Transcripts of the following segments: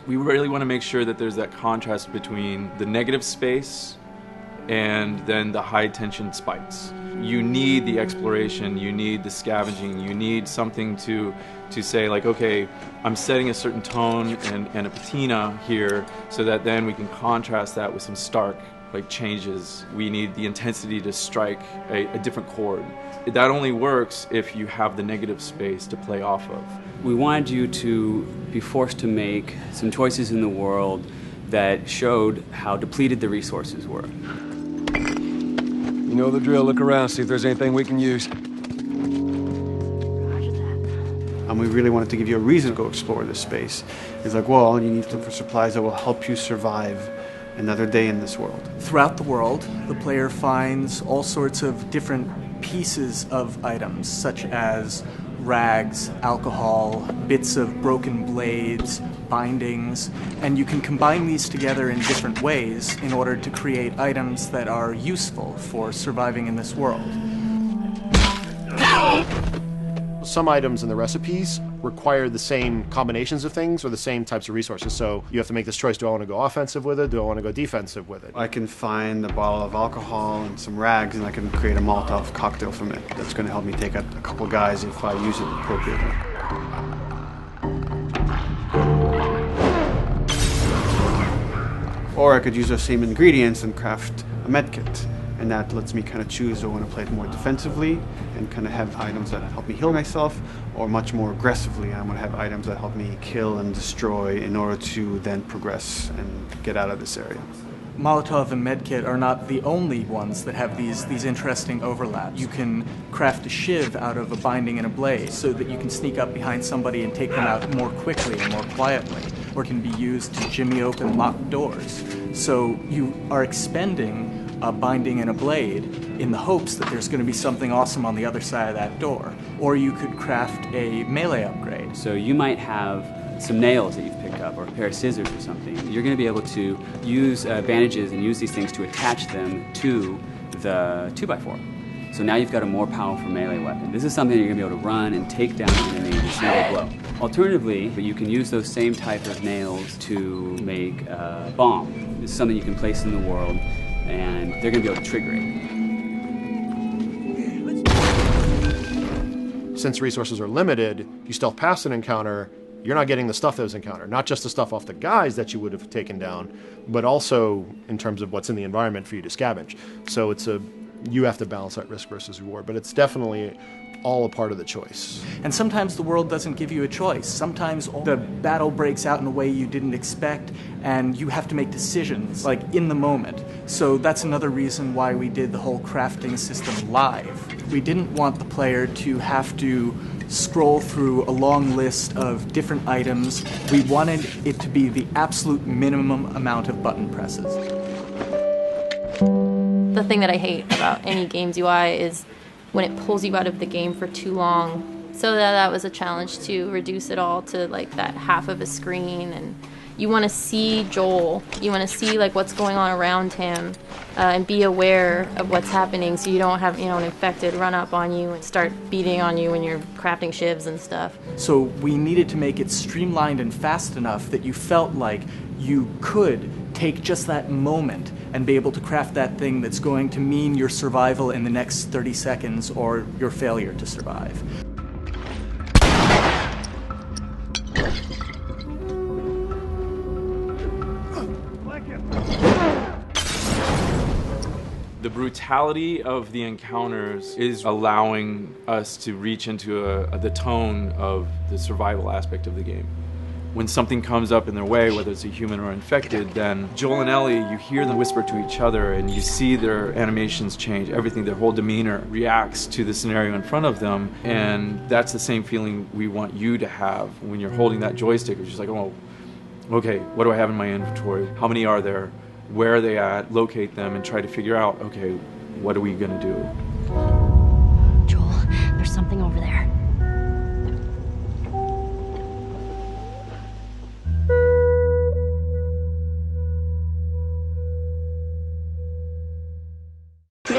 We really want to make sure that there's that contrast between the negative space and then the high tension spikes. You need the exploration, you need the scavenging, you need something to say like, okay, I'm setting a certain tone and a patina here so that then we can contrast that with some stark like changes. We need the intensity to strike a different chord. That only works if you have the negative space to play off of. We wanted you to be forced to make some choices in the world that showed how depleted the resources were. You know the drill. Look around, see if there's anything we can use. And we really wanted to give you a reason to go explore this space. It's like, well, you need to look for supplies that will help you survive another day in this world. Throughout the world, the player finds all sorts of different pieces of items, such as rags, alcohol, bits of broken blades, bindings, and you can combine these together in different ways in order to create items that are useful for surviving in this world. Some items in the recipes require the same combinations of things or the same types of resources, so you have to make this choice: do I want to go offensive with it, do I want to go defensive with it? I can find a bottle of alcohol and some rags and I can create a Molotov cocktail from it. That's going to help me take out a couple guys if I use it appropriately. Or I could use those same ingredients and craft a medkit. And that lets me kind of choose, do I want to play it more defensively and kind of have items that help me heal myself, or much more aggressively, I want to have items that help me kill and destroy in order to then progress and get out of this area. Molotov and medkit are not the only ones that have these interesting overlaps. You can craft a shiv out of a binding and a blade so that you can sneak up behind somebody and take them out more quickly and more quietly, or can be used to jimmy open locked doors. So you are expending a binding and a blade in the hopes that there's going to be something awesome on the other side of that door. Or you could craft a melee upgrade. So you might have some nails that you've picked up, or a pair of scissors or something. You're going to be able to use bandages and use these things to attach them to the 2x4. So now you've got a more powerful melee weapon. This is something you're going to be able to run and take down an enemy in a single blow. Alternatively, you can use those same type of nails to make a bomb. This is something you can place in the world, and they're going to be able to trigger it. Since resources are limited, you stealth past an encounter, you're not getting the stuff that was encountered. Not just the stuff off the guys that you would have taken down, but also in terms of what's in the environment for you to scavenge. So you have to balance that risk versus reward, but it's definitely all a part of the choice. And sometimes the world doesn't give you a choice. Sometimes the battle breaks out in a way you didn't expect, and you have to make decisions, like in the moment. So that's another reason why we did the whole crafting system live. We didn't want the player to have to scroll through a long list of different items. We wanted it to be the absolute minimum amount of button presses. The thing that I hate about any game's UI is when it pulls you out of the game for too long. So that was a challenge to reduce it all to like that half of a screen, and you want to see Joel, you want to see like what's going on around him, and be aware of what's happening so you don't have, an infected run up on you and start beating on you when you're crafting shivs and stuff. So we needed to make it streamlined and fast enough that you felt like you could take just that moment and be able to craft that thing that's going to mean your survival in the next 30 seconds or your failure to survive. The brutality of the encounters is allowing us to reach into the tone of the survival aspect of the game. When something comes up in their way, whether it's a human or infected, then Joel and Ellie, you hear them whisper to each other and you see their animations change. Everything, their whole demeanor reacts to the scenario in front of them. And that's the same feeling we want you to have when you're holding that joystick. It's just like, oh, okay, what do I have in my inventory? How many are there? Where are they at? Locate them and try to figure out, okay, what are we gonna do? Joel, there's something over there.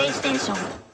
イステーション